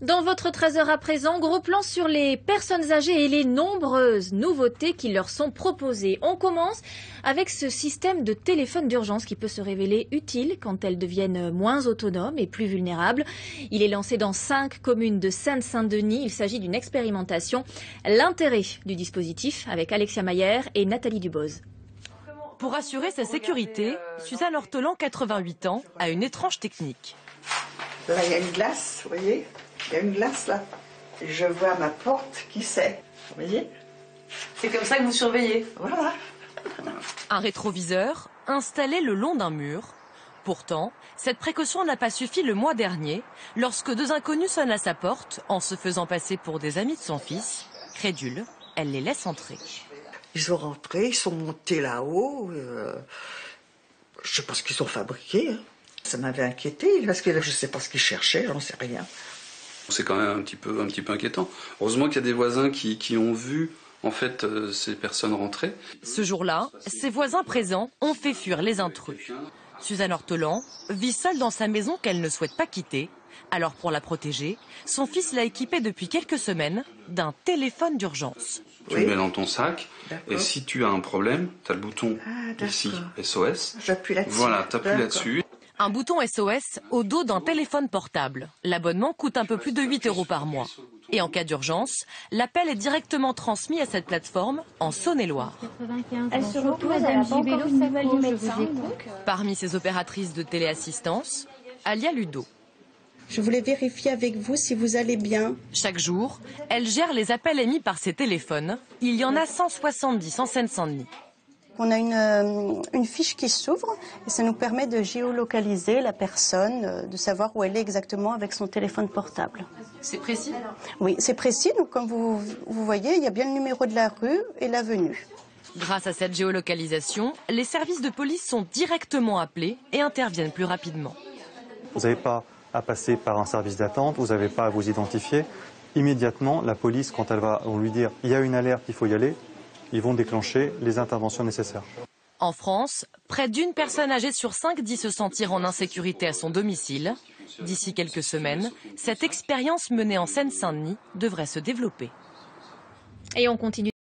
Dans votre 13h à présent, gros plan sur les personnes âgées et les nombreuses nouveautés qui leur sont proposées. On commence avec ce système de téléphone d'urgence qui peut se révéler utile quand elles deviennent moins autonomes et plus vulnérables. Il est lancé dans 5 communes de Seine-Saint-Denis. Il s'agit d'une expérimentation. L'intérêt du dispositif avec Alexia Mayer et Nathalie Duboz. Pour assurer sa sécurité, Suzanne Ortolan, 88 ans, a une étrange technique. Là, il y a une glace, vous voyez? Il y a une glace là. Je vois ma porte qui sait. Vous voyez? C'est comme ça que vous surveillez? Voilà. Un rétroviseur installé le long d'un mur. Pourtant, cette précaution n'a pas suffi le mois dernier, lorsque 2 inconnus sonnent à sa porte en se faisant passer pour des amis de son fils. Crédule, elle les laisse entrer. Ils sont rentrés, ils sont montés là-haut. Je sais pas ce qu'ils ont fabriqué. Hein. Ça m'avait inquiété parce que là, je sais pas ce qu'ils cherchaient, j'en sais rien. C'est quand même un petit peu inquiétant. Heureusement qu'il y a des voisins qui ont vu en fait ces personnes rentrer. Ce jour-là, ses voisins présents ont fait fuir les intrus. Suzanne Ortolan vit seule dans sa maison qu'elle ne souhaite pas quitter. Alors pour la protéger, son fils l'a équipée depuis quelques semaines d'un téléphone d'urgence. Tu le mets dans ton sac et si tu as un problème, tu as le bouton ici, SOS. J'appuie là-dessus. Voilà, tu appuies là-dessus. Un bouton SOS au dos d'un téléphone portable. L'abonnement coûte un peu plus de 8 € par mois. Et en cas d'urgence, l'appel est directement transmis à cette plateforme en Saône-et-Loire. Elle se repose, elle n'a pas encore une nouvelle du médecin. Parmi ses opératrices de téléassistance, Alia Ludo. Je voulais vérifier avec vous si vous allez bien. Chaque jour, elle gère les appels émis par ses téléphones. Il y en a 170 en Seine-Saint-Denis. On a une fiche qui s'ouvre et ça nous permet de géolocaliser la personne, de savoir où elle est exactement avec son téléphone portable. C'est précis? Oui, c'est précis. Donc, comme vous voyez, il y a bien le numéro de la rue et l'avenue. Grâce à cette géolocalisation, les services de police sont directement appelés et interviennent plus rapidement. Vous n'avez pas à passer par un service d'attente, vous n'avez pas à vous identifier. Immédiatement, la police, quand elle va lui dire il y a une alerte, il faut y aller, ils vont déclencher les interventions nécessaires. En France, près d'1 personne âgée sur 5 dit se sentir en insécurité à son domicile. D'ici quelques semaines, cette expérience menée en Seine-Saint-Denis devrait se développer. Et on continue.